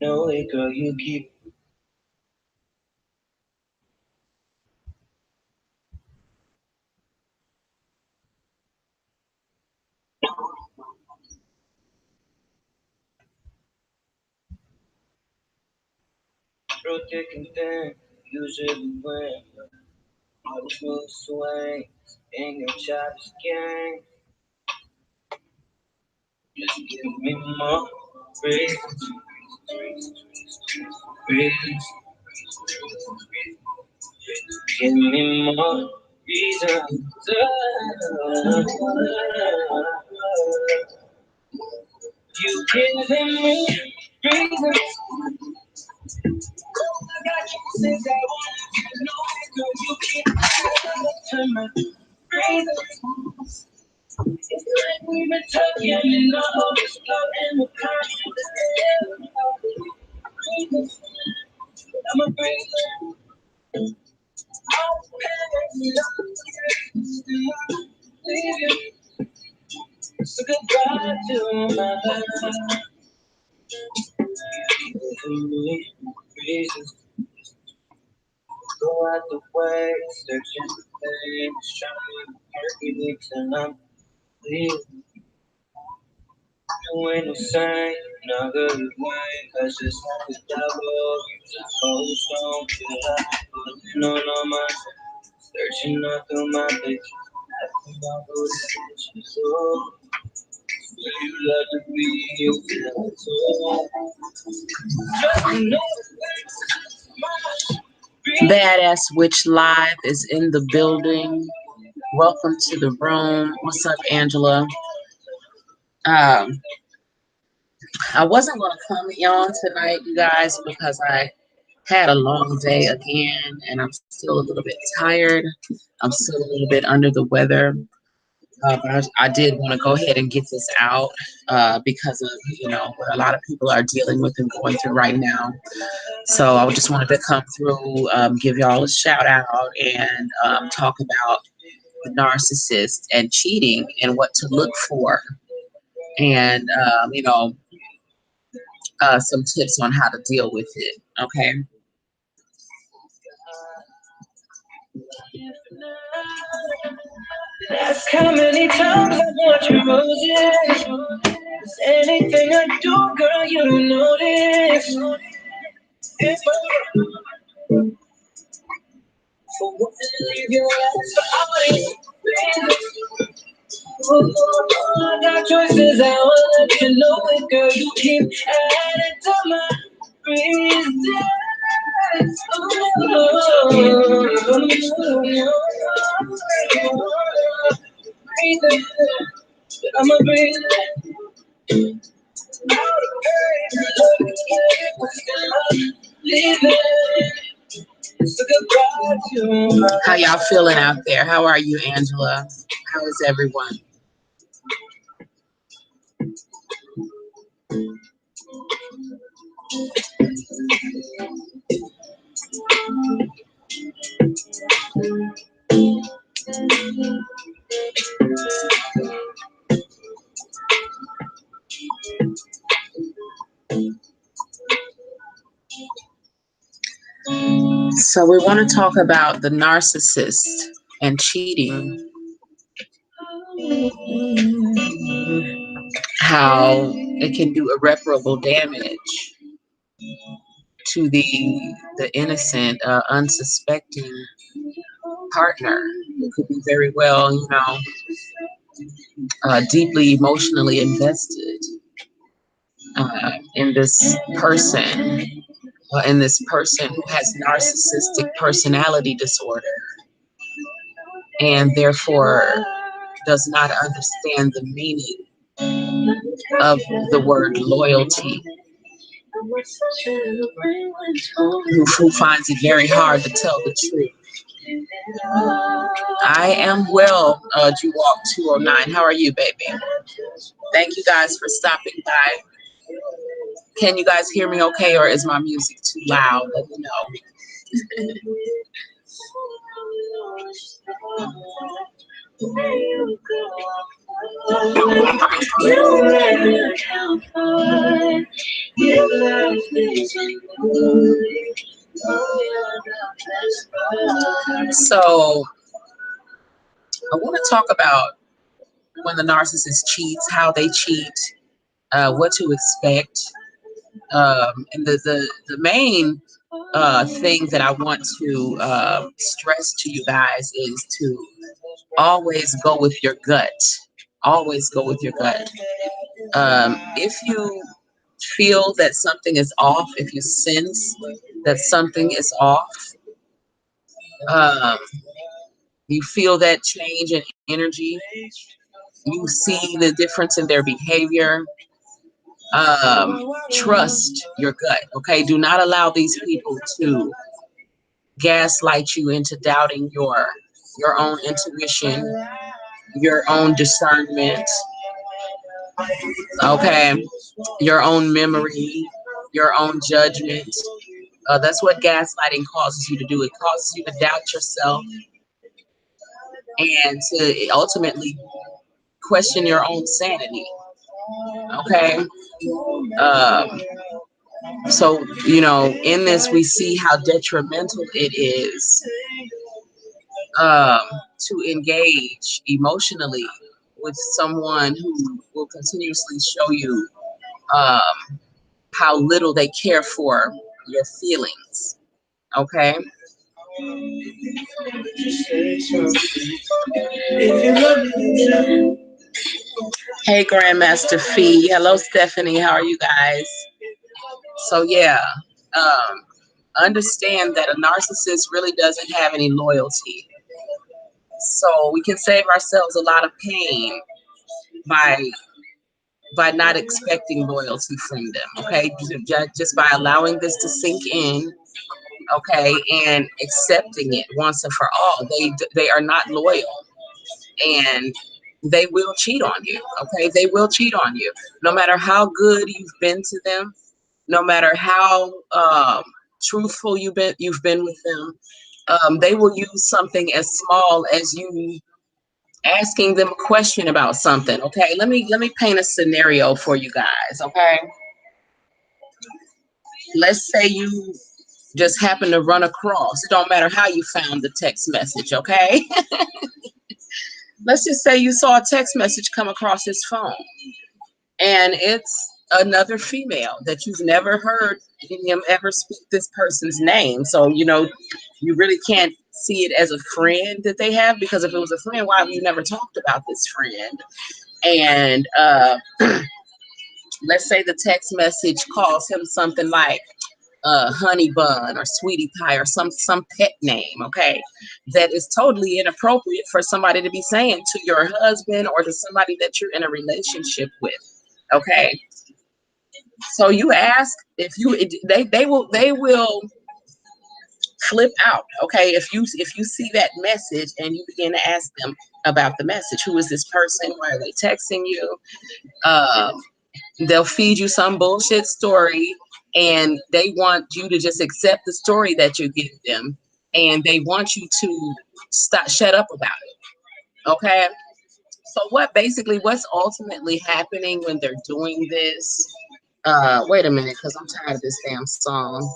know it, girl, you keep through thick and thin. Usually when all the smooth swing in your child's game, just give me more reasons, reasons, give me more reasons. You giving me reasons. I got you since I wanted to know it, girl. You keep to my reasons. It's like we've been talking and all this love and the kind. I'm a breather. So goodbye to my life. Reasons go out the way, searching for things, trying Hercules, and I'm leaving. You ain't the same, not good way. That's just like the devil. You just hold strong, feel like looking on my searching all through my pictures. Asking about those pictures, oh, will you love to be you feel so? Just know BadassWitch Live is in the building. Welcome to the room. What's up, Angela? I wasn't going to come on tonight, you guys, because I had a long day again, and I'm still a little bit tired. I'm still a little bit under the weather. But I did want to go ahead and get this out because of, what a lot of people are dealing with and going through right now. So I just wanted to come through, give y'all a shout out and talk about the narcissist and cheating and what to look for. And, some tips on how to deal with it. Okay. Ask how many times I want your roses. Anything I do, girl, you don't notice. If for what to leave your ass for all I got choices, I will let you know it, girl. You keep adding to my reasons. I'm a breather. How y'all feeling out there? How are you, Angela? How is everyone? So we want to talk about the narcissist and cheating. How it can do irreparable damage to the innocent, unsuspecting partner. It could be very well, deeply emotionally invested in this person. In this person who has narcissistic personality disorder and therefore does not understand the meaning of the word loyalty, who finds it very hard to tell the truth. I am well, Juwalk 209. How are you, baby? Thank you guys for stopping by. Can you guys hear me okay, or is my music too loud? Let me know. So I want to talk about when the narcissist cheats, how they cheat, what to expect. And the main thing that I want to stress to you guys is to always go with your gut. Always go with your gut. If you feel that something is off, if you sense that something is off, um, you feel that change in energy, you see the difference in their behavior, trust your gut. Okay, do not allow these people to gaslight you into doubting your own intuition, your own discernment, okay, your own memory, your own judgment. That's what gaslighting causes you to do. It causes you to doubt yourself and to ultimately question your own sanity. Okay. Um, so, you know, in this, we see how detrimental it is um, to engage emotionally with someone who will continuously show you um, how little they care for your feelings. Okay. Hey, Grandmaster Fee. Hello, Stephanie. How are you guys? So, yeah, um, understand that a narcissist really doesn't have any loyalty. So we can save ourselves a lot of pain by not expecting loyalty from them. Okay, just by allowing this to sink in. Okay, and accepting it once and for all. They are not loyal, and they will cheat on you. Okay, they will cheat on you, no matter how good you've been to them, no matter how truthful you've been with them. They will use something as small as you asking them a question about something. Okay, let me paint a scenario for you guys. Okay, let's say you just happen to run across, it don't matter how you found the text message. Okay, let's just say you saw a text message come across his phone, and it's another female that you've never heard him ever speak this person's name. So, you know, you really can't see it as a friend that they have, because if it was a friend, why have you never talked about this friend? And let's say the text message calls him something like honey bun or sweetie pie or some pet name, okay, that is totally inappropriate for somebody to be saying to your husband or to somebody that you're in a relationship with. Okay, so you ask, if you they will flip out. Okay, if you see that message and you begin to ask them about the message, who is this person, why are they texting you, they'll feed you some bullshit story, and they want you to just accept the story that you give them, and they want you to shut up about it. Okay, so what's ultimately happening when they're doing this? Wait a minute, because I'm tired of this damn song.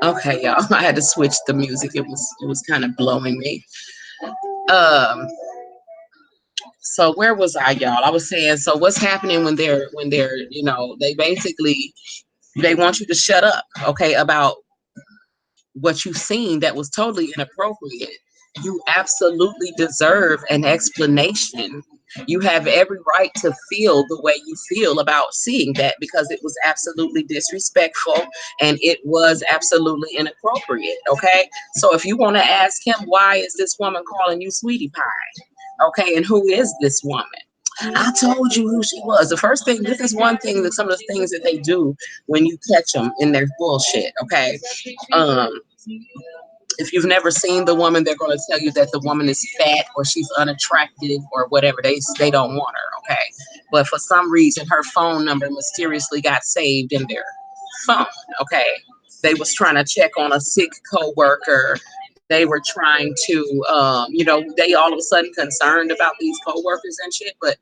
Okay, y'all, I had to switch the music. It was kind of blowing me. Um, so where was I, y'all? I was saying, so what's happening when they're, you know, they want you to shut up, okay, about what you've seen that was totally inappropriate. You absolutely deserve an explanation. You have every right to feel the way you feel about seeing that, because it was absolutely disrespectful and it was absolutely inappropriate. Okay, so if you want to ask him, why is this woman calling you sweetie pie? Okay, and who is this woman? I told you who she was. The first thing, this is one thing that some of the things that they do when you catch them in their bullshit. Okay, if you've never seen the woman, they're going to tell you that the woman is fat or she's unattractive or whatever. They don't want her. Okay, but for some reason her phone number mysteriously got saved in their phone. Okay, they was trying to check on a sick coworker. They were trying to, you know, they all of a sudden concerned about these coworkers and shit. But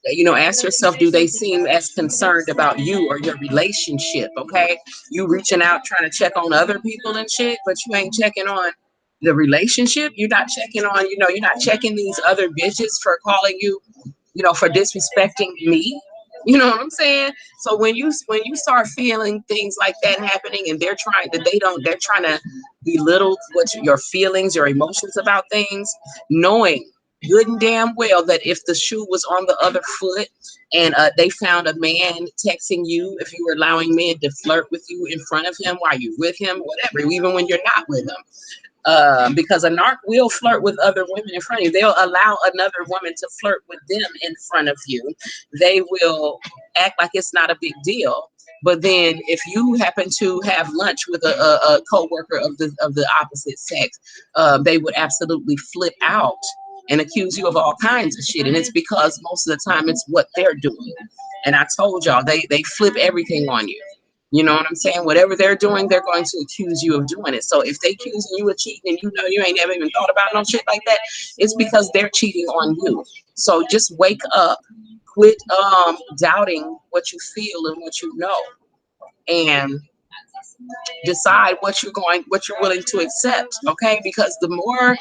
you know, ask yourself, do they seem as concerned about you or your relationship? Okay, you reaching out trying to check on other people and shit, but you ain't checking on the relationship. You're not checking on, you're not checking these other bitches for calling you, for disrespecting me. You know what I'm saying? So when you start feeling things like that happening, and they're trying to belittle your feelings, your emotions about things, knowing good and damn well that if the shoe was on the other foot, and they found a man texting you, if you were allowing men to flirt with you in front of him while you're with him, whatever, even when you're not with him, because a narc will flirt with other women in front of you. They'll allow another woman to flirt with them in front of you. They will act like it's not a big deal. But then if you happen to have lunch with a co-worker of the opposite sex, they would absolutely flip out and accuse you of all kinds of shit. And it's because most of the time it's what they're doing. And I told y'all, they flip everything on you. You know what I'm saying? Whatever they're doing, they're going to accuse you of doing it. So if they accusing you of cheating and you ain't never even thought about no shit like that, it's because they're cheating on you. So just wake up, quit doubting what you feel and what you know, and decide what you're willing to accept. Okay, because the more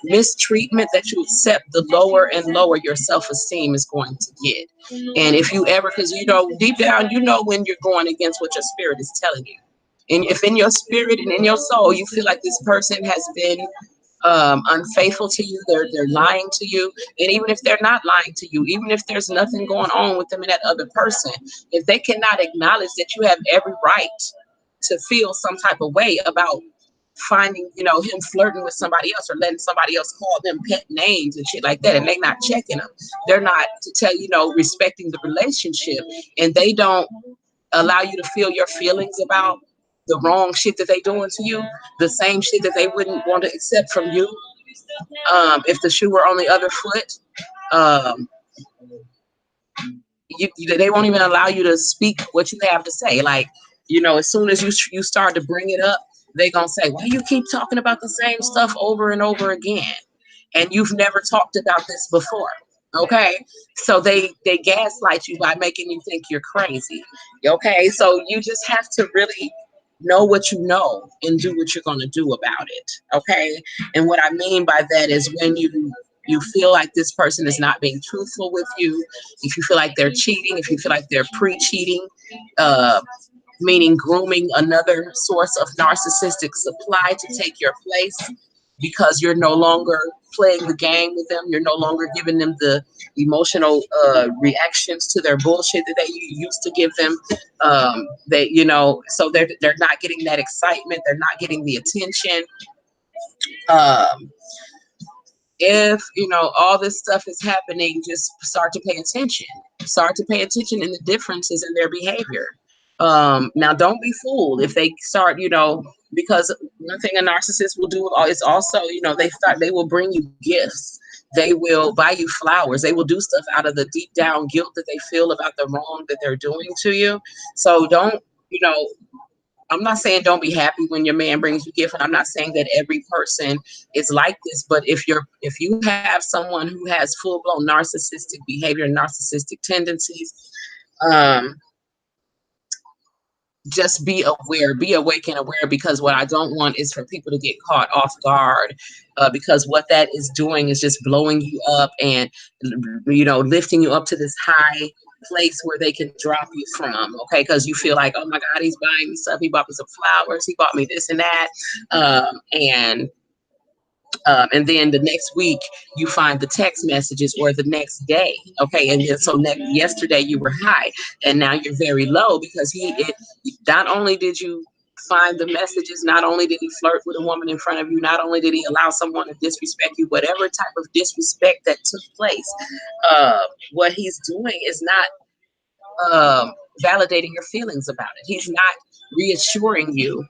mistreatment that you accept, the lower and lower your self-esteem is going to get. And if you ever, because deep down, when you're going against what your spirit is telling you, and if in your spirit and in your soul you feel like this person has been unfaithful to you, they're lying to you, and even if they're not lying to you, even if there's nothing going on with them and that other person, if they cannot acknowledge that you have every right to feel some type of way about finding, him flirting with somebody else or letting somebody else call them pet names and shit like that, and they not checking them, they're not to tell respecting the relationship, and they don't allow you to feel your feelings about the wrong shit that they doing to you, the same shit that they wouldn't want to accept from you, if the shoe were on the other foot. um, they won't even allow you to speak what you have to say. Like, as soon as you start to bring it up, they gonna say, why you keep talking about the same stuff over and over again, and you've never talked about this before. Okay, so they gaslight you by making you think you're crazy. Okay, so you just have to really know what you know and do what you're going to do about it. Okay, and what I mean by that is when you feel like this person is not being truthful with you, if you feel like they're cheating, if you feel like they're pre-cheating, uh, meaning grooming another source of narcissistic supply to take your place, because you're no longer playing the game with them, you're no longer giving them the emotional reactions to their bullshit that they used to give them. So they're not getting that excitement, they're not getting the attention. um, if all this stuff is happening, just start to pay attention. Start to pay attention in the differences in their behavior. Now, don't be fooled if they start, because one thing a narcissist will do is also, they will bring you gifts. They will buy you flowers. They will do stuff out of the deep down guilt that they feel about the wrong that they're doing to you. So don't, you know, I'm not saying don't be happy when your man brings you gift, and I'm not saying that every person is like this. But if you have someone who has full blown narcissistic behavior, narcissistic tendencies, um, just be aware, be awake and aware, because what I don't want is for people to get caught off guard, because what that is doing is just blowing you up and lifting you up to this high place where they can drop you from. Okay, because you feel like, oh my God, he's buying me stuff, he bought me some flowers, he bought me this and that, and then the next week you find the text messages, or the next day. Okay, and then so yesterday you were high, and now you're very low, because not only did you find the messages, not only did he flirt with a woman in front of you, not only did he allow someone to disrespect you, whatever type of disrespect that took place, what he's doing is not validating your feelings about it. He's not reassuring you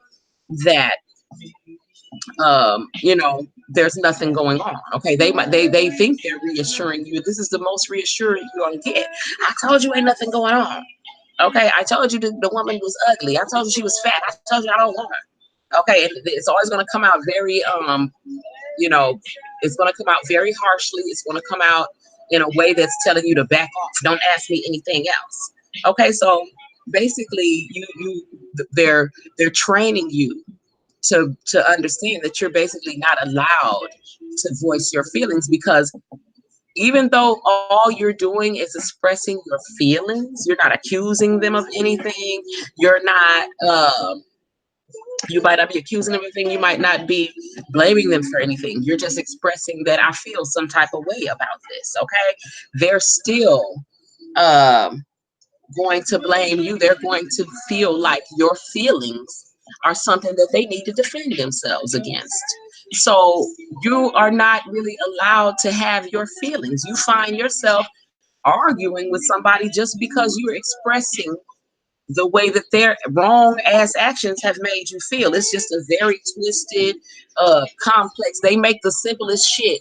that there's nothing going on. Okay, they think they're reassuring you. This is the most reassuring you're gonna get. I told you ain't nothing going on. Okay, I told you the woman was ugly. I told you she was fat. I told you I don't want her. Okay, and it's always gonna come out very it's gonna come out very harshly. It's gonna come out in a way that's telling you to back off. Don't ask me anything else. Okay, so basically they're training you to understand that you're basically not allowed to voice your feelings, because even though all you're doing is expressing your feelings, you're not accusing them of anything. You're not you might not be accusing them of anything, you might not be blaming them for anything. You're just expressing that I feel some type of way about this. Okay, they're still um going to blame you. They're going to feel like your feelings are something that they need to defend themselves against. So you are not really allowed to have your feelings. You find yourself arguing with somebody just because you're expressing the way that their wrong ass actions have made you feel. It's just a very twisted, complex. They make the simplest shit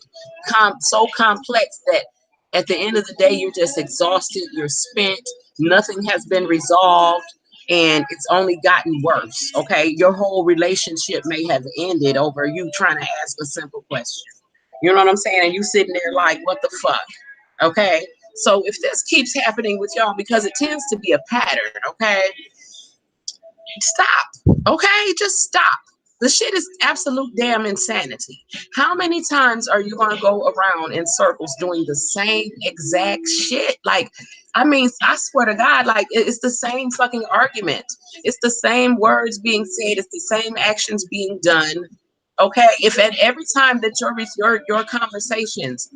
so complex that at the end of the day, you're just exhausted, you're spent, nothing has been resolved, and it's only gotten worse. Okay, your whole relationship may have ended over you trying to ask a simple question. You know what I'm saying? And you sitting there like, what the fuck? Okay. So if this keeps happening with y'all, because it tends to be a pattern, okay, stop. Okay, just stop. The shit is absolute damn insanity. How many times are you gonna go around in circles doing the same exact shit? Like, I mean, I swear to God, like it's the same fucking argument. It's the same words being said. It's the same actions being done. Okay, if at every time that your conversations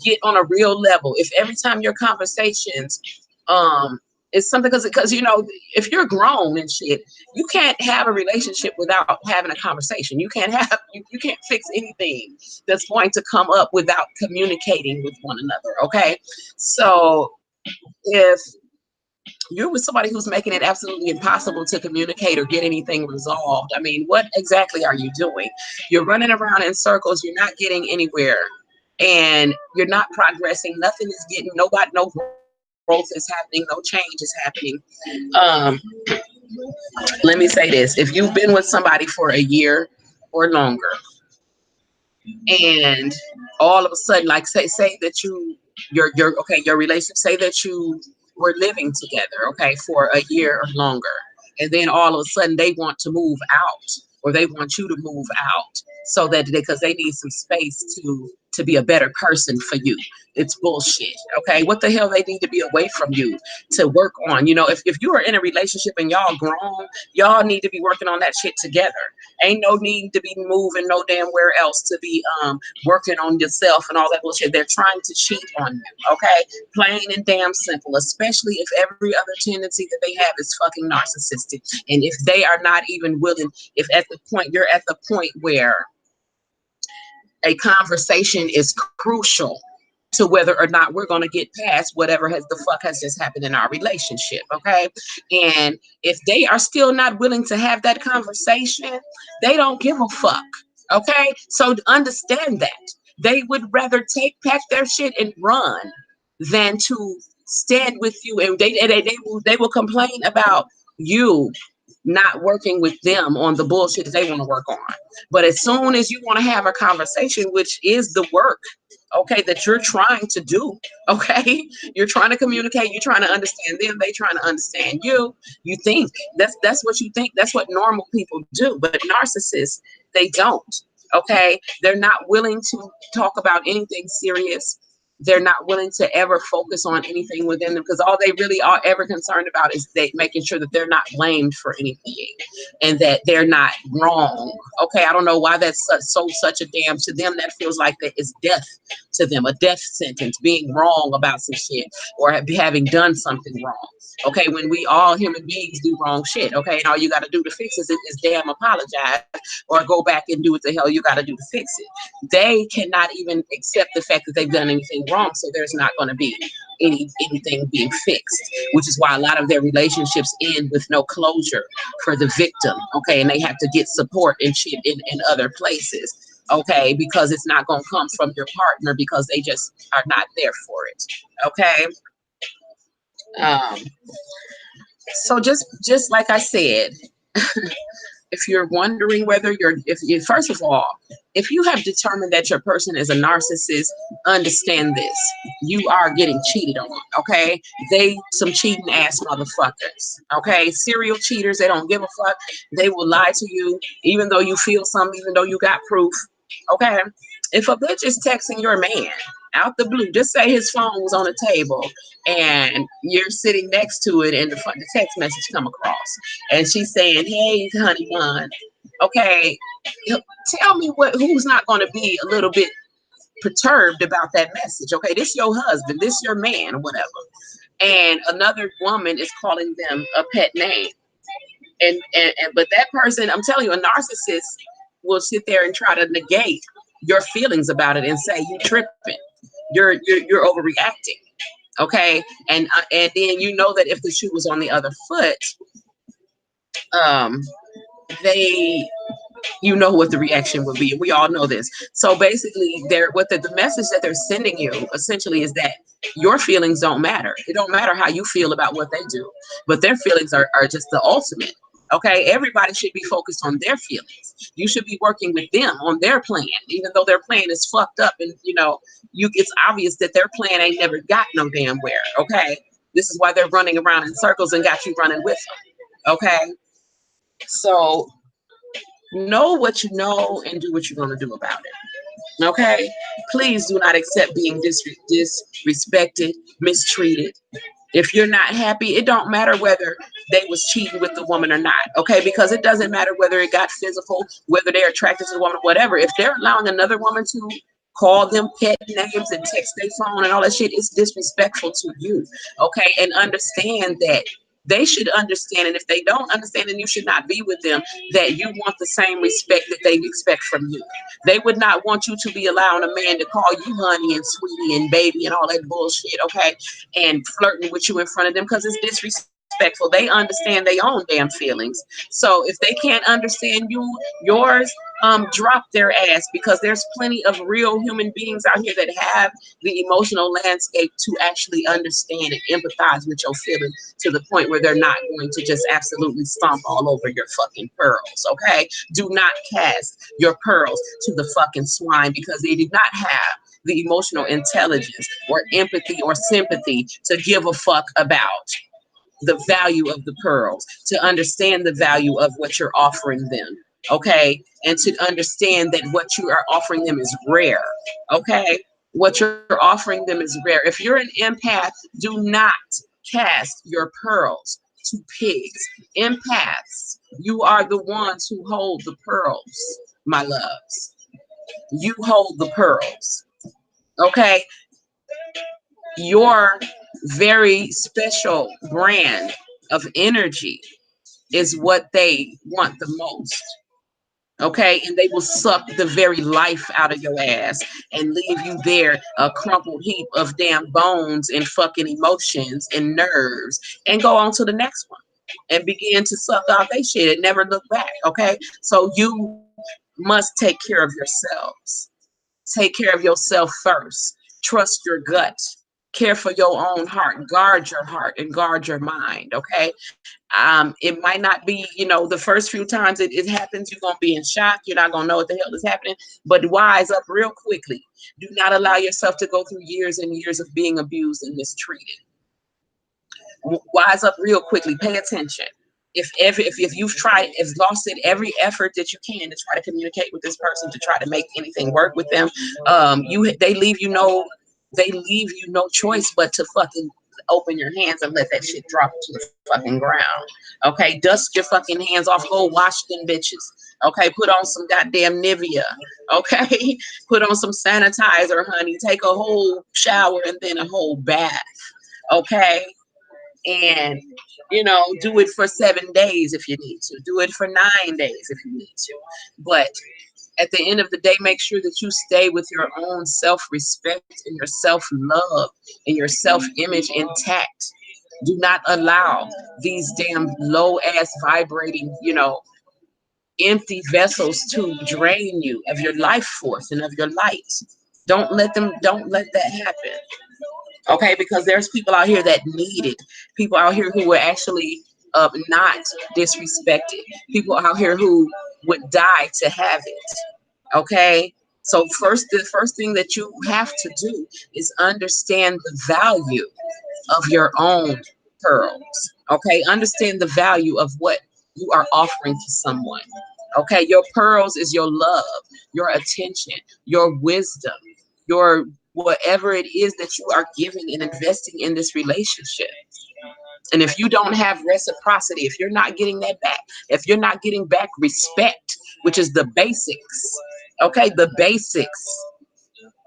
get on a real level, if every time your conversations is something, because you know, if you're grown and shit, you can't have a relationship without having a conversation. You can't have you can't fix anything that's going to come up without communicating with one another. Okay, so if you're with somebody who's making it absolutely impossible to communicate or get anything resolved, I mean, what exactly are you doing? You're running around in circles, you're not getting anywhere, and you're not progressing. Nothing is getting, nobody, no growth is happening, no change is happening. Um, Let me say this. If you've been with somebody for a year or longer, and all of a sudden, like say that your okay, your relationship, say that you were living together, okay, for a year or longer, and then all of a sudden they want to move out, or they want you to move out, so that because they need some space to be a better person for you. It's bullshit. Okay, what the hell, they need to be away from you to work on. You know, if you are in a relationship and y'all grown, y'all need to be working on that shit together. Ain't no need to be moving no damn where else to be working on yourself and all that bullshit. They're trying to cheat on you. Okay, plain and damn simple. Especially if every other tendency that they have is fucking narcissistic, and if they are not even willing, if at the point you're at the point where a conversation is crucial to whether or not we're going to get past whatever has the fuck has just happened in our relationship. Okay, and if they are still not willing to have that conversation, they don't give a fuck. Okay, so understand that they would rather pack their shit and run than to stand with you, and they will complain about you not working with them on the bullshit that they want to work on. But as soon as you want to have a conversation, which is the work, okay, that you're trying to do, okay, you're trying to communicate, you're trying to understand them, they trying to understand you. You think that's what you think. That's what normal people do. But narcissists, they don't. Okay, they're not willing to talk about anything serious. They're not willing to ever focus on anything within them, because all they really are ever concerned about is they making sure that they're not blamed for anything and that they're not wrong. Okay, I don't know why that's such a damn, to them that feels like that is death to them, a death sentence, being wrong about some shit or having done something wrong. Okay, when we all human beings do wrong shit, okay, and all you got to do to fix it is damn apologize or go back and do what the hell you got to do to fix it. They cannot even accept the fact that they've done anything wrong, so there's not going to be anything being fixed, which is why a lot of their relationships end with no closure for the victim. Okay, and they have to get support and shit in other places. Okay, because it's not going to come from your partner because they just are not there for it. Okay. um so just like I said, if you're wondering whether first of all, if you have determined that your person is a narcissist, understand this. You are getting cheated on, okay? They some cheating ass motherfuckers, okay? Serial cheaters, they don't give a fuck. They will lie to you, even though you feel something, even though you got proof, okay? If a bitch is texting your man out the blue, just say his phone was on the table and you're sitting next to it and the text message come across and she's saying, hey, honey bun, okay, tell me who's not going to be a little bit perturbed about that message, okay? This your husband, this your man, or whatever. And another woman is calling them a pet name. And but that person, I'm telling you, a narcissist will sit there and try to negate your feelings about it and say you tripping, you're overreacting, okay? And then you know that if the shoe was on the other foot, you know what the reaction would be. And we all know this. So basically, the message that they're sending you essentially is that your feelings don't matter. It don't matter how you feel about what they do, but their feelings are just the ultimate. Okay, everybody should be focused on their feelings. You should be working with them on their plan, even though their plan is fucked up, and it's obvious that their plan ain't never got no damn where. Okay, this is why they're running around in circles and got you running with them. Okay, so know what you know and do what you're going to do about it. Okay, please do not accept being disrespected, mistreated. If you're not happy, it don't matter whether they was cheating with the woman or not, okay? Because it doesn't matter whether it got physical, whether they're attracted to the woman, whatever. If they're allowing another woman to call them pet names and text their phone and all that shit, it's disrespectful to you, okay? And understand that they should understand, and if they don't understand, then you should not be with them, that you want the same respect that they expect from you. They would not want you to be allowing a man to call you honey and sweetie and baby and all that bullshit, okay? And flirting with you in front of them, because it's disrespectful. They understand their own damn feelings. So if they can't understand yours, drop their ass, because there's plenty of real human beings out here that have the emotional landscape to actually understand and empathize with your feelings to the point where they're not going to just absolutely stomp all over your fucking pearls, okay? Do not cast your pearls to the fucking swine, because they do not have the emotional intelligence or empathy or sympathy to give a fuck about the value of the pearls, to understand the value of what you're offering them, okay? And to understand that what you are offering them is rare, okay? What you're offering them is rare. If you're an empath, do not cast your pearls to pigs. Empaths, you are the ones who hold the pearls, my loves. You hold the pearls, okay? Your very special brand of energy is what they want the most, okay? And they will suck the very life out of your ass and leave you there a crumpled heap of damn bones and fucking emotions and nerves, and go on to the next one and begin to suck out their shit and never look back, okay? So you must take care of yourselves. Take care of yourself first. Trust your gut. Care for your own heart. Guard your heart and guard your mind, okay? It might not be, the first few times it happens, you're going to be in shock. You're not going to know what the hell is happening. But wise up real quickly. Do not allow yourself to go through years and years of being abused and mistreated. Wise up real quickly. Pay attention. If you've exhausted every effort that you can to try to communicate with this person, to try to make anything work with them, they leave you no choice but to fucking open your hands and let that shit drop to the fucking ground. Okay, dust your fucking hands off. Go wash them bitches. Okay, put on some goddamn Nivea. Okay, put on some sanitizer, honey. Take a whole shower and then a whole bath. Okay. And do it for 7 days if you need to. Do it for 9 days if you need to. But at the end of the day, make sure that you stay with your own self-respect and your self-love and your self-image intact. Do not allow these damn low-ass vibrating, empty vessels to drain you of your life force and of your light. Don't let that happen. Okay, because there's people out here that need it. People out here who are actually not disrespected. People out here who would die to have it. Okay. So the first thing that you have to do is understand the value of your own pearls. Okay. Understand the value of what you are offering to someone. Okay. Your pearls is your love, your attention, your wisdom, your whatever it is that you are giving and investing in this relationship. And if you don't have reciprocity, if you're not getting that back, if you're not getting back respect, which is the basics, okay, the basics,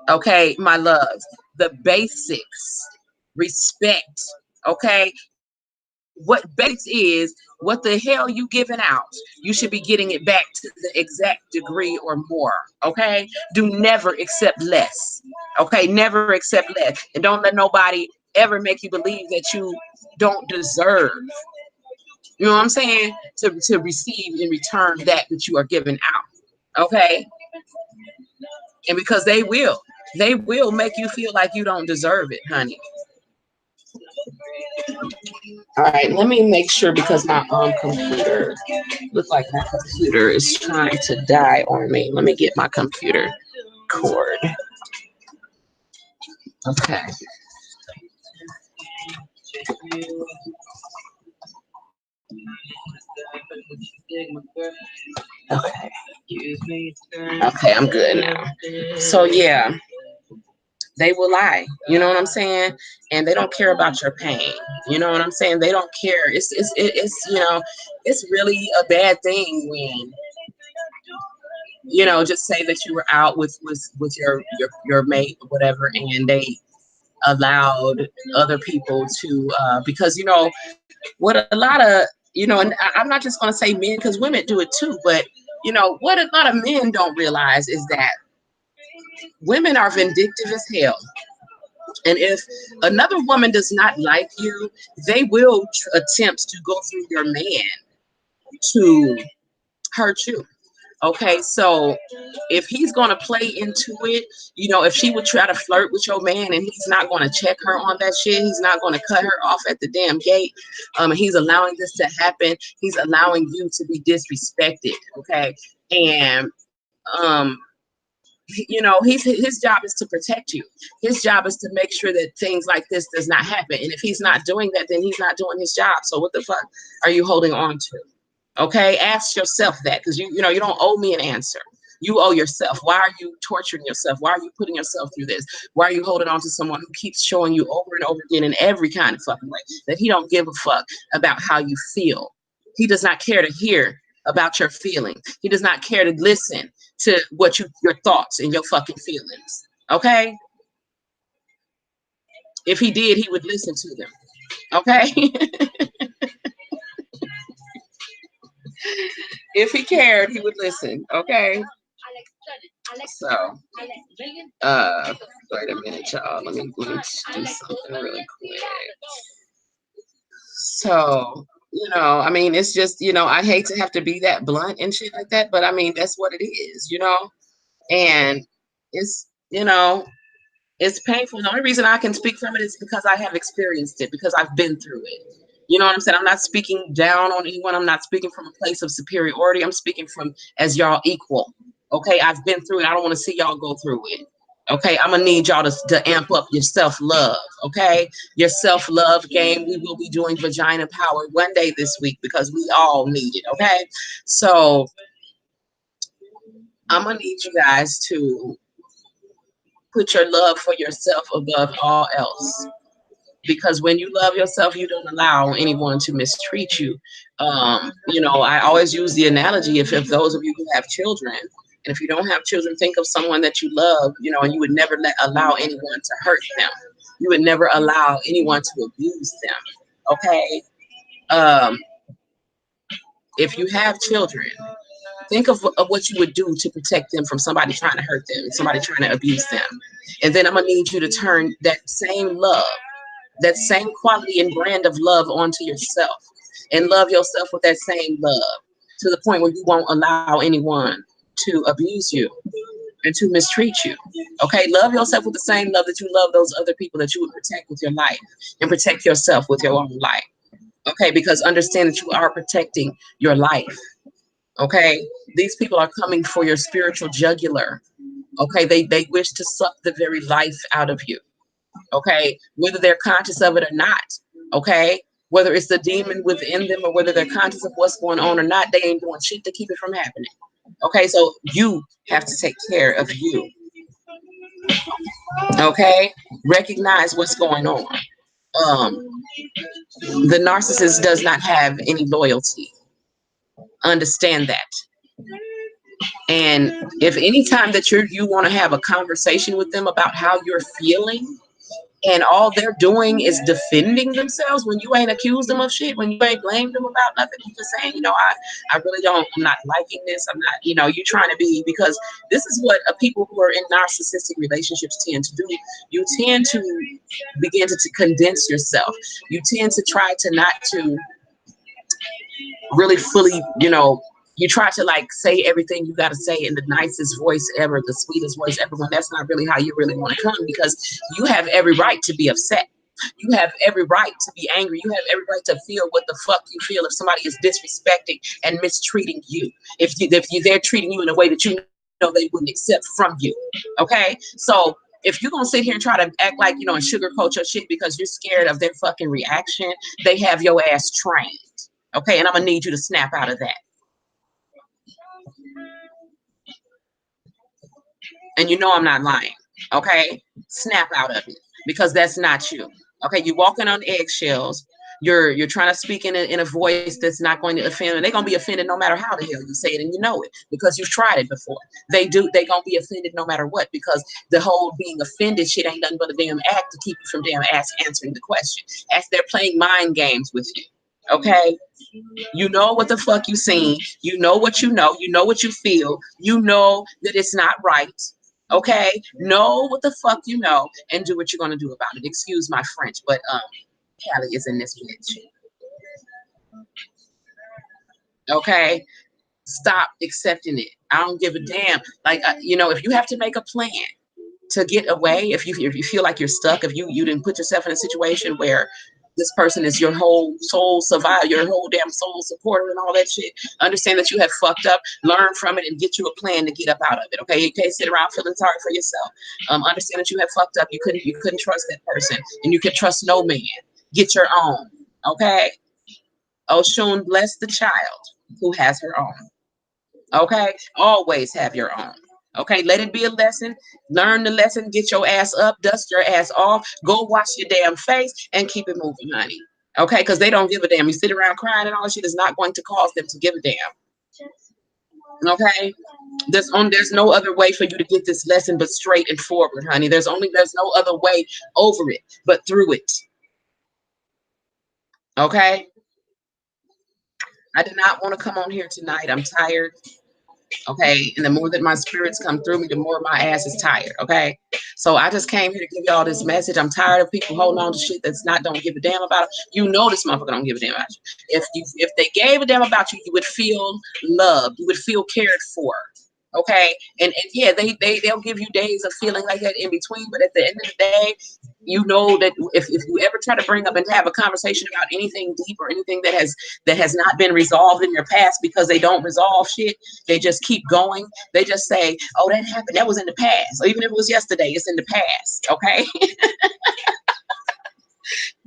okay, my love, the basics, respect, okay, what basics is, what the hell you giving out, you should be getting it back to the exact degree or more, okay? Do never accept less, okay? Never accept less. And don't let nobody ever make you believe that you don't deserve, you know what I'm saying, to receive in return that which you are giving out, okay? And because they will make you feel like you don't deserve it, honey. All right, let me make sure, because my computer looks like my computer is trying to die on me. Let me get my computer cord. Okay. Okay. Okay, I'm good now. So yeah, they will lie. You know what I'm saying? And they don't care about your pain. You know what I'm saying? They don't care. It's you know, it's really a bad thing when, you know, just say that you were out with your mate or whatever, and they allowed other people to because, you know, what a lot of, you know, and I'm not just going to say men, because women do it too, but you know what a lot of men don't realize is that women are vindictive as hell. And if another woman does not like you, they will attempt to go through your man to hurt you. Okay, so if he's going to play into it, you know, if she would try to flirt with your man and he's not going to check her on that shit, he's not going to cut her off at the damn gate, and he's allowing this to happen, he's allowing you to be disrespected, okay? And you know, his job is to protect you. His job is to make sure that things like this does not happen. And if he's not doing that, then he's not doing his job. So what the fuck are you holding on to? Okay, ask yourself that, because you know, you don't owe me an answer. You owe yourself. Why are you torturing yourself? Why are you putting yourself through this? Why are you holding on to someone who keeps showing you over and over again in every kind of fucking way that he don't give a fuck about how you feel? He does not care to hear about your feelings. He does not care to listen to what your thoughts and your fucking feelings. Okay? If he did, he would listen to them. Okay? If he cared, he would listen. Okay? So, wait a minute, y'all. Let me do something really quick. So, you know, I mean, it's just, you know, I hate to have to be that blunt and shit like that, but I mean, that's what it is, you know? And it's, you know, it's painful. The only reason I can speak from it is because I have experienced it, because I've been through it. You know what I'm saying? I'm not speaking down on anyone. I'm not speaking from a place of superiority. I'm speaking from as y'all equal. Okay, I've been through it. I don't want to see y'all go through it. Okay, I'm gonna need y'all to amp up your self-love. Okay, your self-love game. We will be doing vagina power one day this week, because we all need it. Okay, so I'm gonna need you guys to put your love for yourself above all else. Because when you love yourself, you don't allow anyone to mistreat you. You know, I always use the analogy, if those of you who have children, and if you don't have children, think of someone that you love, you know, and you would never allow anyone to hurt them. You would never allow anyone to abuse them. Okay? If you have children, think of what you would do to protect them from somebody trying to hurt them, somebody trying to abuse them. And then I'm going to need you to turn that same love, that same quality and brand of love onto yourself, and love yourself with that same love, to the point where you won't allow anyone to abuse you and to mistreat you. Okay, love yourself with the same love that you love those other people that you would protect with your life, and protect yourself with your own life. Okay, because understand that you are protecting your life. Okay, these people are coming for your spiritual jugular. Okay, they wish to suck the very life out of you. Okay, whether they're conscious of it or not. Okay, whether it's the demon within them or whether they're conscious of what's going on or not, they ain't doing shit to keep it from happening. Okay, so you have to take care of you. Okay, recognize what's going on. Um, the narcissist does not have any loyalty. Understand that. And if any time that you want to have a conversation with them about how you're feeling, and all they're doing is defending themselves when you ain't accused them of shit, when you ain't blamed them about nothing, you just saying, I really don't, I'm not liking this. I'm not, you trying to be, because this is what people who are in narcissistic relationships tend to do. You tend to begin to condense yourself. You tend to try to not to really fully, you try to like say everything you got to say in the nicest voice ever, the sweetest voice ever, when that's not really how you really want to come, because you have every right to be upset. You have every right to be angry. You have every right to feel what the fuck you feel if somebody is disrespecting and mistreating you. They're treating you in a way that you know they wouldn't accept from you. Okay? So if you're going to sit here and try to act like, and sugarcoat your shit because you're scared of their fucking reaction, they have your ass trained. Okay? And I'm going to need you to snap out of that. And I'm not lying. Okay? Snap out of it, because that's not you. Okay? You're walking on eggshells. You're trying to speak in a voice that's not going to offend, and they're going to be offended no matter how the hell you say it, and you know it because you've tried it before. They're going to be offended no matter what, because the whole being offended shit ain't nothing but a damn act to keep you from damn answering the question. As they're playing mind games with you. Okay? You know what the fuck you seen. You know what you know. You know what you feel. You know that it's not right. Okay? Know what the fuck you know and do what you're going to do about it. Excuse my French, but Callie is in this bitch. Okay? Stop accepting it. I don't give a damn. Like, if you have to make a plan to get away, if you feel like you're stuck, if you didn't put yourself in a situation where this person is your whole soul survivor, your whole damn soul supporter and all that shit, understand that you have fucked up, learn from it, and get you a plan to get up out of it. Okay, you can't sit around feeling sorry for yourself. Understand that you have fucked up. You couldn't trust that person, and you can trust no man. Get your own. Okay. Oshun, bless the child who has her own. Okay, always have your own. Okay, let it be a lesson. Learn the lesson. Get your ass up. Dust your ass off. Go wash your damn face and keep it moving, honey. Okay, because they don't give a damn. You sit around crying and all that shit is not going to cause them to give a damn. Okay, there's no other way for you to get this lesson but straight and forward, honey. There's no other way over it but through it. Okay, I did not want to come on here tonight. I'm tired. Okay, and the more that my spirits come through me, the more my ass is tired. Okay, so I just came here to give y'all this message. I'm tired of people holding on to shit that's not, don't give a damn about it. You know this motherfucker don't give a damn about you. If they gave a damn about you, you would feel loved. You would feel cared for. Okay, and yeah, they'll give you days of feeling like that in between, but at the end of the day, you know that if you ever try to bring up and have a conversation about anything deep or anything that has not been resolved in your past, because they don't resolve shit, they just keep going. They just say, oh, that happened, that was in the past. Or even if it was yesterday, it's in the past. Okay.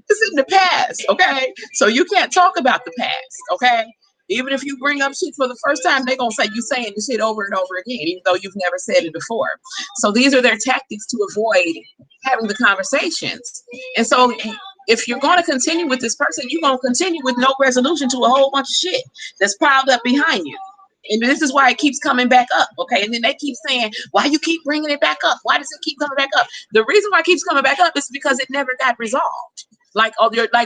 It's in the past. Okay, so you can't talk about the past. Okay, even if you bring up shit for the first time, they're gonna say you saying the shit over and over again, even though you've never said it before. So these are their tactics to avoid having the conversations. And so if you're going to continue with this person, you're going to continue with no resolution to a whole bunch of shit that's piled up behind you. And this is why it keeps coming back up. Okay, and then they keep saying, why you keep bringing it back up? Why does it keep coming back up? The reason why it keeps coming back up is because it never got resolved. Like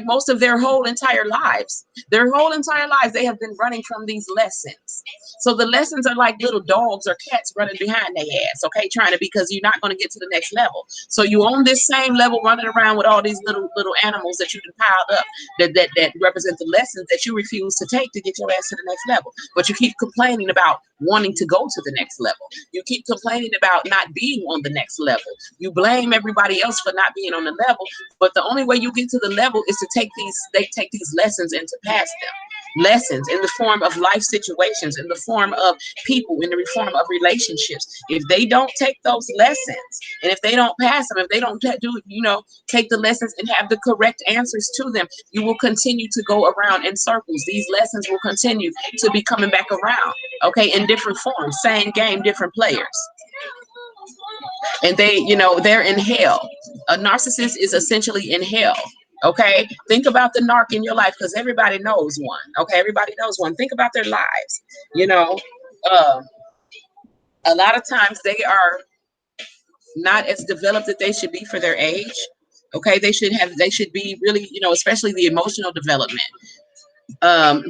most of their whole entire lives, they have been running from these lessons. So the lessons are like little dogs or cats running behind their ass, okay, trying to, because you're not going to get to the next level. So you on this same level running around with all these little animals that you can piled up that represent the lessons that you refuse to take to get your ass to the next level. But you keep complaining about wanting to go to the next level. You keep complaining about not being on the next level. You blame everybody else for not being on the level, but the only way you get to the level is to take these lessons and to pass them. Lessons in the form of life situations, in the form of people, in the form of relationships. If they don't take those lessons, and if they don't pass them, if they don't take the lessons and have the correct answers to them, you will continue to go around in circles. These lessons will continue to be coming back around, okay, in different forms, same game, different players. And they're in hell. A narcissist is essentially in hell. Okay, think about the narc in your life, because everybody knows one. Okay, everybody knows one. Think about their lives. A lot of times they are not as developed that they should be for their age. Okay, they should be really, especially the emotional development.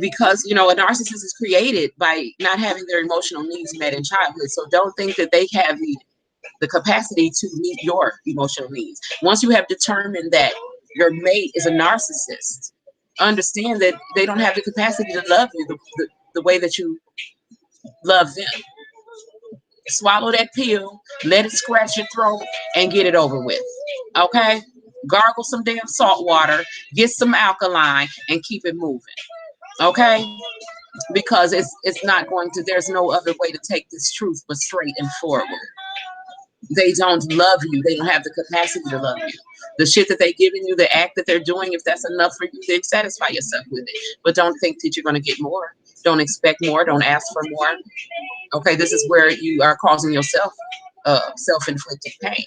Because a narcissist is created by not having their emotional needs met in childhood. So don't think that they have the capacity to meet your emotional needs. Once you have determined that your mate is a narcissist, understand that they don't have the capacity to love you the way that you love them. Swallow that pill, let it scratch your throat, and get it over with. Okay? Gargle some damn salt water, get some alkaline, and keep it moving. Okay? Because it's not going to, there's no other way to take this truth but straight and forward. They don't love you. They don't have the capacity to love you. The shit that they're giving you, the act that they're doing, if that's enough for you, then satisfy yourself with it. But don't think that you're going to get more. Don't expect more. Don't ask for more. Okay, this is where you are causing yourself self-inflicted pain.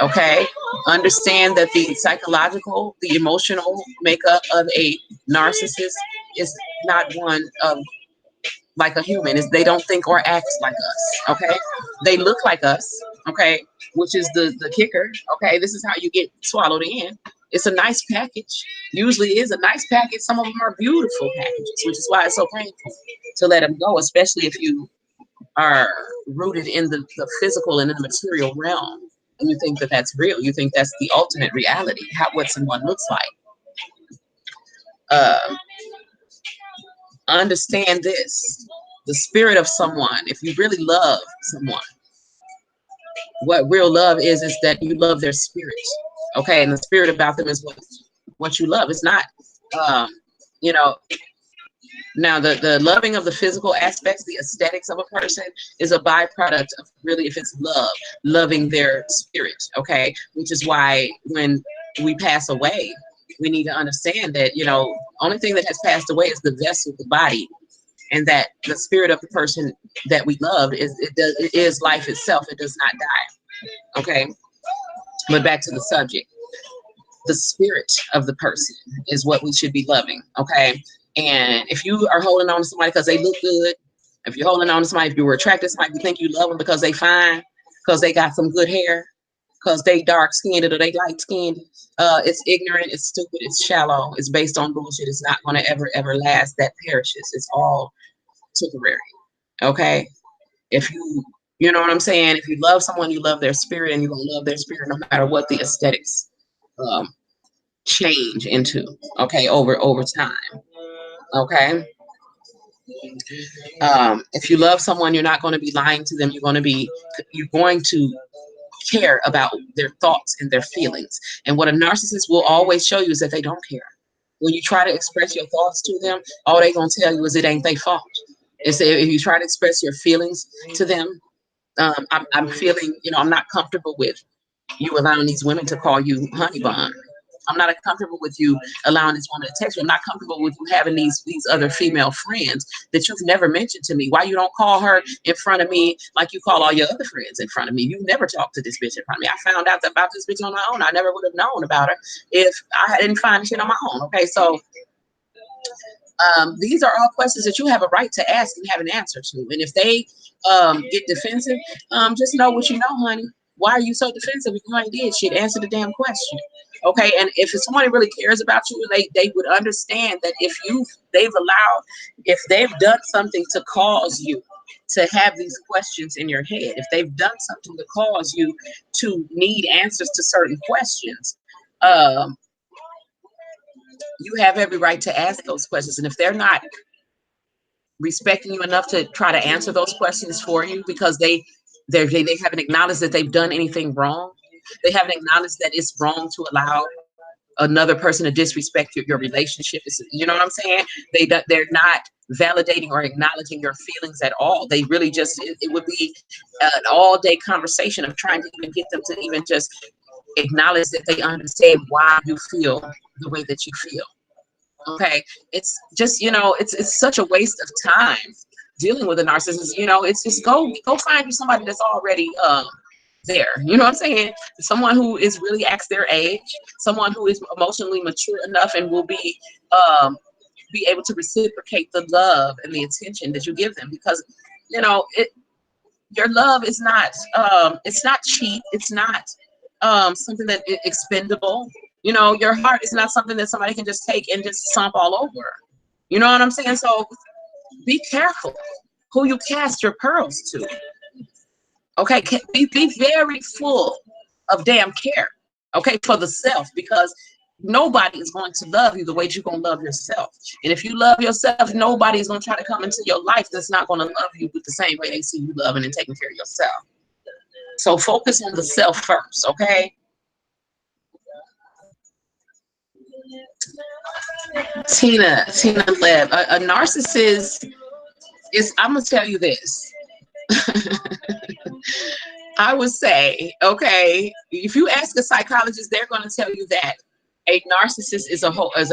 Okay, understand that the psychological, the emotional makeup of a narcissist is not one of like a human. They don't think or act like us. Okay, they look like us. Okay, which is the kicker. Okay, this is how you get swallowed in. It's a nice package. Usually is a nice package. Some of them are beautiful packages, which is why it's so painful to let them go, especially if you are rooted in the physical and in the material realm, and you think that that's real. You think that's the ultimate reality, what someone looks like. Understand this: the spirit of someone. If you really love someone, what real love is that you love their spirit. Okay, and the spirit about them is what you love. It's not, Now, the loving of the physical aspects, the aesthetics of a person is a byproduct of really, if it's loving their spirit, okay? Which is why when we pass away, we need to understand that, only thing that has passed away is the vessel, the body, and that the spirit of the person that we loved it is life itself. It does not die, okay? But back to the subject. The spirit of the person is what we should be loving, okay? And if you are holding on to somebody because they look good, if you're holding on to somebody, if you were attracted to somebody, you think you love them because they fine, because they got some good hair, because they dark skinned or they light skinned, it's ignorant, it's stupid, it's shallow, it's based on bullshit. It's not going to ever last. That perishes. It's all temporary, okay? If you know what I'm saying? If you love someone, you love their spirit, and you're going to love their spirit no matter what the aesthetics change into, okay, over time. Okay. If you love someone, you're not going to be lying to them. You're going to care about their thoughts and their feelings. And what a narcissist will always show you is that they don't care. When you try to express your thoughts to them, all they're going to tell you is it ain't their fault. If you try to express your feelings to them, I'm feeling, I'm not comfortable with you allowing these women to call you honey bun. I'm not comfortable with you allowing this woman to text you. I'm not comfortable with you having these other female friends that you've never mentioned to me. Why you don't call her in front of me like you call all your other friends in front of me? You never talked to this bitch in front of me. I found out about this bitch on my own. I never would have known about her if I didn't find shit on my own. Okay, so these are all questions that you have a right to ask and have an answer to. And if they get defensive, just know what you know, honey. Why are you so defensive if you ain't did shit? Answer the damn question. Okay, and if somebody really cares about you, they would understand that if they've done something to cause you to have these questions in your head. If they've done something to cause you to need answers to certain questions, you have every right to ask those questions. And if they're not respecting you enough to try to answer those questions for you because they haven't acknowledged that they've done anything wrong, they haven't acknowledged that it's wrong to allow another person to disrespect your relationship. You know what I'm saying? They're not validating or acknowledging your feelings at all. They really just, it would be an all-day conversation of trying to even get them to even just acknowledge that they understand why you feel the way that you feel. Okay, it's just, you know, it's such a waste of time dealing with a narcissist. You know, it's just go find you somebody that's already there. You know what I'm saying? Someone who is really acts their age, someone who is emotionally mature enough and will be able to reciprocate the love and the attention that you give them, because you know your love is not it's not cheap, it's not something that is expendable. You know, your heart is not something that somebody can just take and just stomp all over. You know what I'm saying? So be careful who you cast your pearls to. Okay, be very full of damn care, okay, for the self, because nobody is going to love you the way you're going to love yourself. And if you love yourself, nobody is going to try to come into your life that's not going to love you with the same way they see you loving and taking care of yourself. So focus on the self first, okay? Tina Leb, a narcissist is, I'm going to tell you this. I would say, okay, if you ask a psychologist, they're going to tell you that a narcissist is a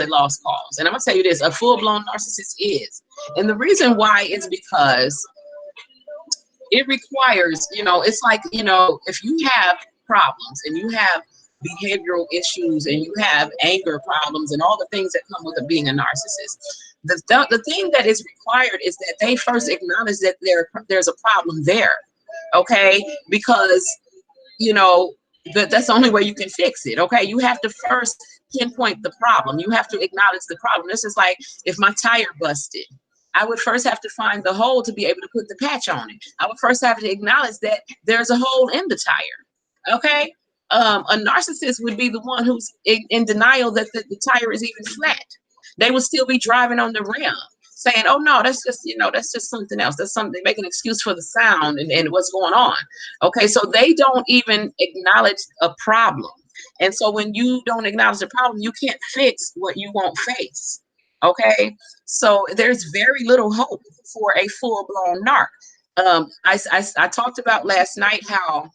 lost cause. And I'm going to tell you this, a full-blown narcissist is. And the reason why is because it requires, you know, it's like, you know, if you have problems and you have behavioral issues and you have anger problems and all the things that come with being a narcissist, the thing that is required is that they first acknowledge that there's a problem there. Okay, because you know that's the only way you can fix it. Okay, you have to first pinpoint the problem. You have to acknowledge the problem. This is like if my tire busted, I would first have to find the hole to be able to put the patch on it. I would first have to acknowledge that there's a hole in the tire. Okay, a narcissist would be the one who's in denial that the tire is even flat. They would still be driving on the rim, saying, oh no, that's just, you know, that's just something else. That's something, they make an excuse for the sound and what's going on. Okay, so they don't even acknowledge a problem. And so when you don't acknowledge the problem, you can't fix what you won't face. Okay, so there's very little hope for a full-blown narc. I talked about last night how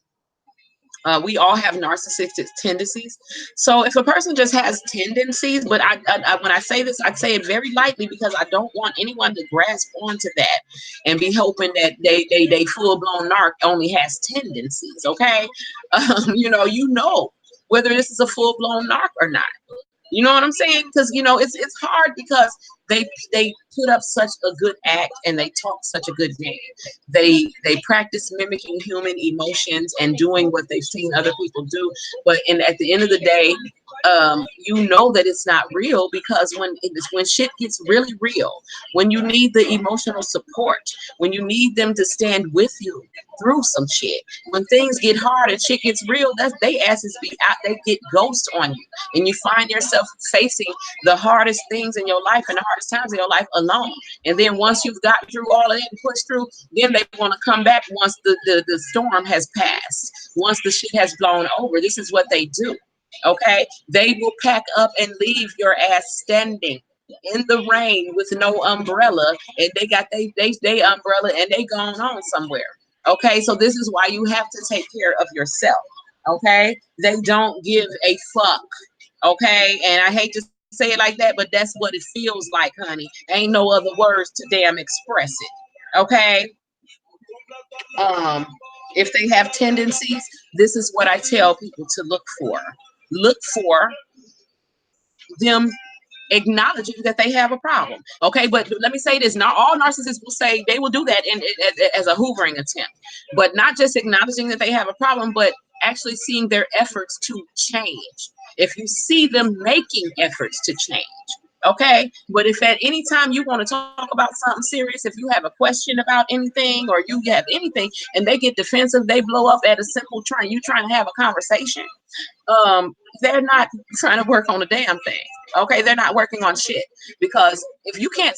we all have narcissistic tendencies. So if a person just has tendencies, but I when I say this, I'd say it very lightly because I don't want anyone to grasp onto that and be hoping that they full-blown narc only has tendencies. Okay, you know whether this is a full-blown narc or not. You know what I'm saying? Because you know it's hard because they put up such a good act and they talk such a good game. They practice mimicking human emotions and doing what they've seen other people do. But at the end of the day, you know that it's not real, because when shit gets really real, when you need the emotional support, when you need them to stand with you through some shit, when things get hard and shit gets real, they asses be out, they get ghost on you, and you find yourself facing the hardest things in your life and the hardest times in your life alone. And then once you've got through all of that and pushed through, then they want to come back once the storm has passed, once the shit has blown over. This is what they do. Okay, they will pack up and leave your ass standing in the rain with no umbrella, and they got they umbrella and they gone on somewhere. Okay, so this is why you have to take care of yourself. Okay, they don't give a fuck. Okay, and I hate to say it like that, but that's what it feels like, honey. Ain't no other words to damn express it. Okay, if they have tendencies, this is what I tell people to look for. Look for them acknowledging that they have a problem. Okay, but let me say this: not all narcissists will say, they will do that as a hoovering attempt, but not just acknowledging that they have a problem, but actually seeing their efforts to change. If you see them making efforts to change, Okay, but if at any time you want to talk about something serious, if you have a question about anything or you have anything and they get defensive, they blow up at a simple you trying to have a conversation. They're not trying to work on a damn thing. Okay, they're not working on shit, because if you can't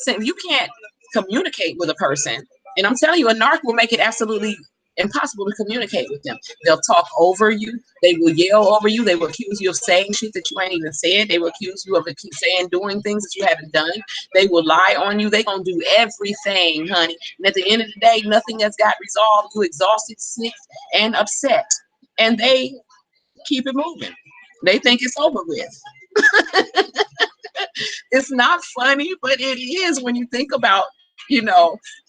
communicate with a person, and I'm telling you, a narc will make it absolutely impossible to communicate with them. They'll talk over you. They will yell over you. They will accuse you of saying shit that you ain't even said. They will accuse you of doing things that you haven't done. They will lie on you. They gonna do everything, honey. And at the end of the day, nothing has got resolved. You exhausted, sick, and upset, and they keep it moving. They think it's over with. It's not funny, but it is when you think about,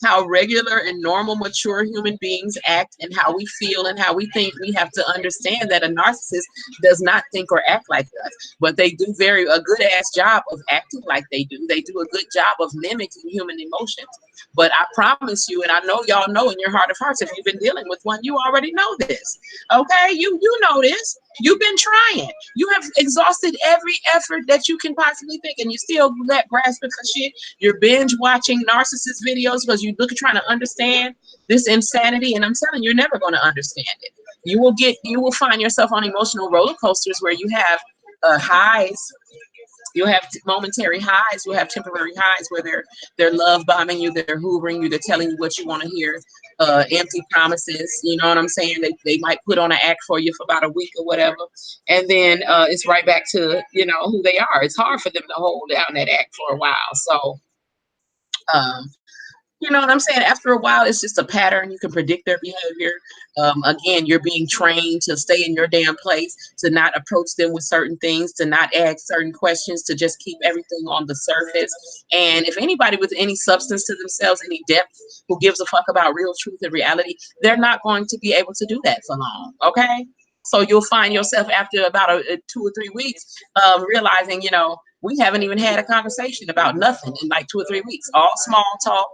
how regular and normal, mature human beings act and how we feel and how we think. We have to understand that a narcissist does not think or act like us, but they do a good ass job of acting like they do. They do a good job of mimicking human emotions. But I promise you, and I know y'all know in your heart of hearts, if you've been dealing with one, you already know this. Okay, you know this. You've been trying. You have exhausted every effort that you can possibly think, and you still let grasp for shit. You're binge watching narcissist videos because trying to understand this insanity, and I'm telling you, you're never going to understand it. You will find yourself on emotional roller coasters where you have highs. You'll have momentary highs. You'll have temporary highs where they're love bombing you, they're hoovering you, they're telling you what you want to hear, empty promises. You know what I'm saying? They might put on an act for you for about a week or whatever, and then it's right back to who they are. It's hard for them to hold down that act for a while. So you know what I'm saying? After a while, it's just a pattern. You can predict their behavior. Again, you're being trained to stay in your damn place, to not approach them with certain things, to not ask certain questions, to just keep everything on the surface. And if anybody with any substance to themselves, any depth, who gives a fuck about real truth and reality, they're not going to be able to do that for long. Okay? So you'll find yourself after about 2 or 3 weeks realizing, we haven't even had a conversation about nothing in like 2 or 3 weeks. All small talk.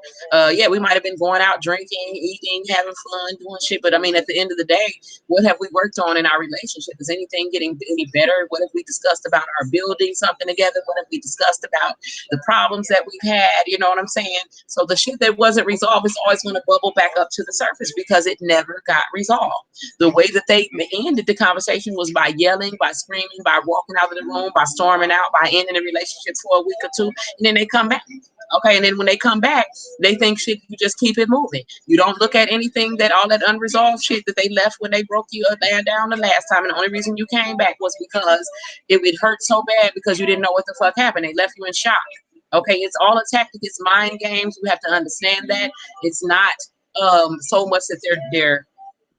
Yeah, we might have been going out drinking, eating, having fun, doing shit. But I mean, at the end of the day, what have we worked on in our relationship? Is anything getting any better? What have we discussed about our building something together? What have we discussed about the problems that we've had? You know what I'm saying? So the shit that wasn't resolved is always going to bubble back up to the surface because it never got resolved. The way that they ended the conversation was by yelling, by screaming, by walking out of the room, by storming out, by ending the relationship for a week or two, and then they come back. Okay, and then when they come back, they think shit, you just keep it moving. You don't look at anything all that unresolved shit that they left when they broke you down the last time. And the only reason you came back was because it hurt so bad because you didn't know what the fuck happened. They left you in shock. Okay, it's all a tactic. It's mind games. You have to understand that. It's not so much that they're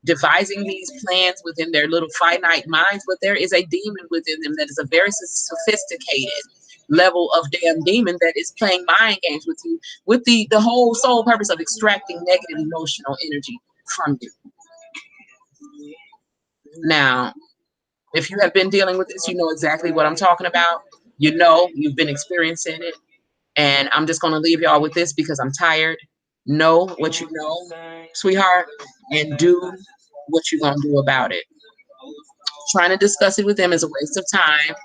devising these plans within their little finite minds, but there is a demon within them that is a very sophisticated level of damn demon that is playing mind games with you, with the whole sole purpose of extracting negative emotional energy from you. Now, if you have been dealing with this, you know exactly what I'm talking about. You've been experiencing it, and I'm just going to leave y'all with this because I'm tired. Know what you know, sweetheart, and do what you're going to do about it. Trying to discuss it with them is a waste of time.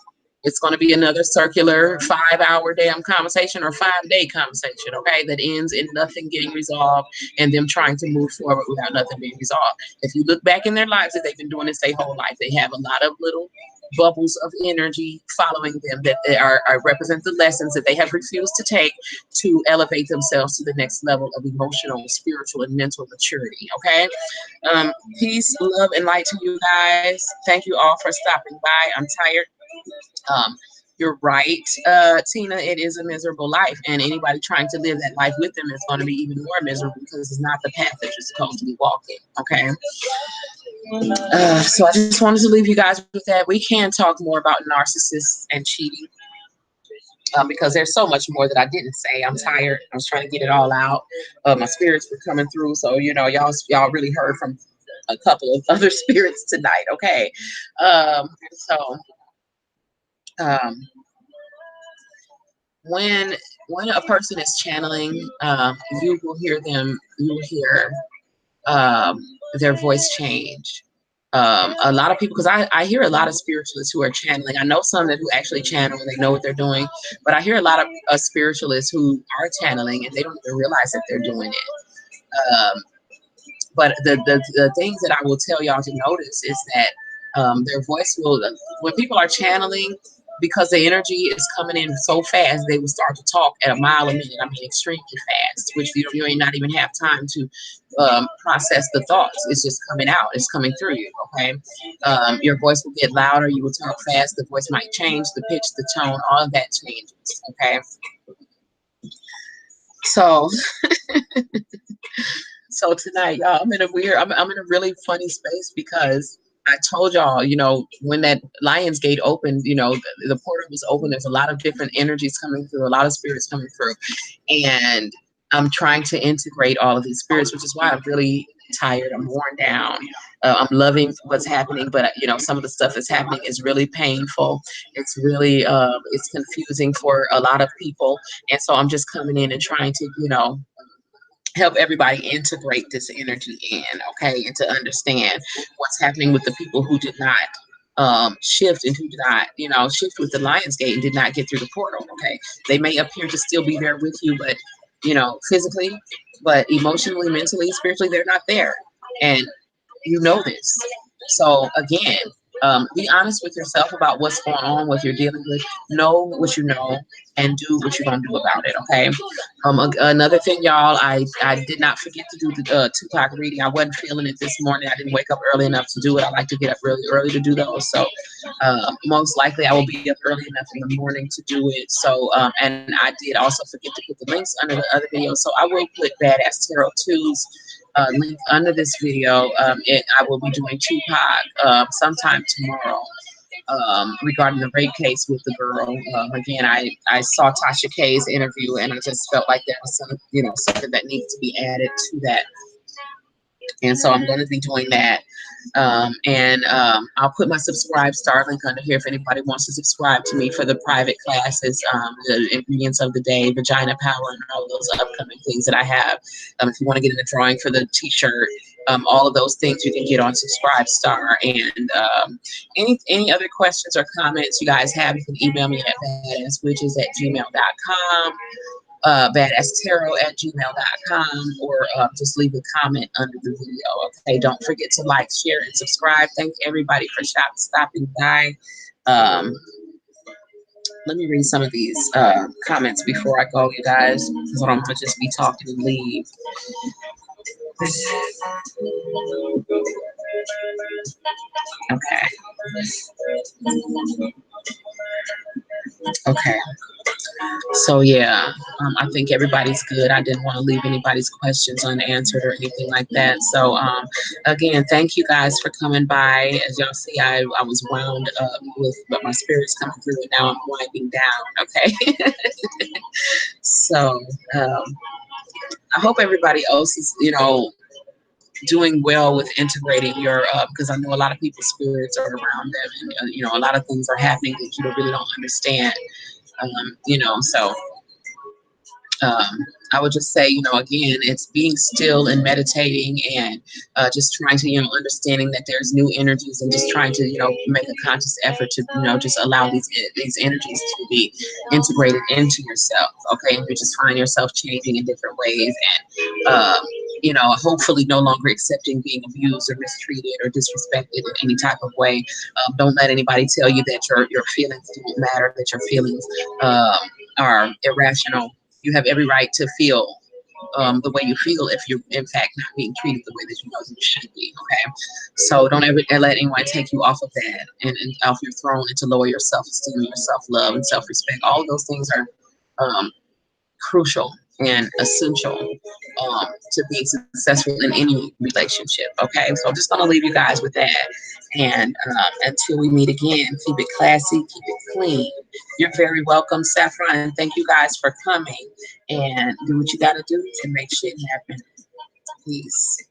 It's going to be another circular 5-hour damn conversation or 5-day conversation, okay, that ends in nothing getting resolved and them trying to move forward without nothing being resolved. If you look back in their lives, that they've been doing this their whole life, they have a lot of little bubbles of energy following them that represent the lessons that they have refused to take to elevate themselves to the next level of emotional, spiritual, and mental maturity, okay? Peace, love, and light to you guys. Thank you all for stopping by. I'm tired. You're right, Tina, it is a miserable life, and anybody trying to live that life with them is going to be even more miserable because it's not the path that you're supposed to be walking, okay? So I just wanted to leave you guys with that. We can talk more about narcissists and cheating because there's so much more that I didn't say. I'm tired. I was trying to get it all out. My spirits were coming through, so y'all really heard from a couple of other spirits tonight, okay? When a person is channeling, you will hear their voice change. A lot of people, because I hear a lot of spiritualists who are channeling. I know some that who actually channel and they know what they're doing, but I hear a lot of spiritualists who are channeling and they don't even realize that they're doing it. But the things that I will tell y'all to notice is that their voice will, when people are channeling, because the energy is coming in so fast, they will start to talk at a mile a minute. I mean, extremely fast, which you may not even have time to process the thoughts. It's just coming out. It's coming through you, okay? Your voice will get louder. You will talk fast. The voice might change, the pitch, the tone, all of that changes, okay? So... So tonight, y'all, I'm in a really funny space because I told y'all, you know, when that Lion's Gate opened, you know, the portal was open. There's a lot of different energies coming through, a lot of spirits coming through. And I'm trying to integrate all of these spirits, which is why I'm really tired. I'm worn down. I'm loving what's happening, but, you know, some of the stuff that's happening is really painful. It's really, it's confusing for a lot of people. And so I'm just coming in and trying to, you know, help everybody integrate this energy in, okay, and to understand what's happening with the people who did not shift and who did not, you know, shift with the Lion's Gate and did not get through the portal, okay. They may appear to still be there with you, but, you know, physically, but emotionally, mentally, spiritually, they're not there. And you know this. So again, be honest with yourself about what's going on, what you're dealing with. Know what you know and do what you're gonna do about it. Okay. Another thing, y'all, I did not forget to do the Tupac reading. I wasn't feeling it this morning. I didn't wake up early enough to do it. I like to get up really early to do those. So most likely I will be up early enough in the morning to do it. So and I did also forget to put the links under the other videos. So I will put Badass Tarot 2's link under this video. I will be doing Tupac sometime tomorrow regarding the rape case with the girl. Again, I saw Tasha K's interview and I just felt like there was some, you know, something that needs to be added to that. And so I'm going to be doing that. I'll put my Subscriibstar link under here if anybody wants to subscribe to me for the private classes, the ingredients of the day, vagina power, and all those upcoming things that I have. If you want to get in the drawing for the t-shirt, all of those things you can get on Subscriibstar. And any other questions or comments you guys have, you can email me at badasswitches@gmail.com. BadassTarot@gmail.com, or just leave a comment under the video. Okay, don't forget to like, share, and subscribe. Thank everybody for stopping by. Let me read some of these comments before I go, you guys, because I'm gonna just be talking and leave. Okay. Okay. So yeah, I think everybody's good. I didn't want to leave anybody's questions unanswered or anything like that. So again, thank you guys for coming by. As y'all see, I was wound up with, but my spirit's coming through, and now I'm winding down. Okay. So I hope everybody else is, you know, doing well with integrating your because I know a lot of people's spirits are around them, and you know, a lot of things are happening that you really don't understand. You know, so I would just say, you know, again, it's being still and meditating and just trying to, you know, understanding that there's new energies and just trying to, you know, make a conscious effort to, you know, just allow these energies to be integrated into yourself. Okay. And you just find yourself changing in different ways and, you know, hopefully no longer accepting being abused or mistreated or disrespected in any type of way. Don't let anybody tell you that your feelings don't matter, that your feelings are irrational. You have every right to feel the way you feel if you're in fact not being treated the way that you know you should be. Okay, so don't ever let anyone take you off of that and off your throne and to lower your self-esteem, your self-love, and self-respect. All of those things are crucial and essential to being successful in any relationship. Okay, so I'm just gonna leave you guys with that. And until we meet again, keep it classy, keep it clean. You're very welcome, Saffron, and thank you guys for coming. And do what you gotta do to make shit happen. Peace.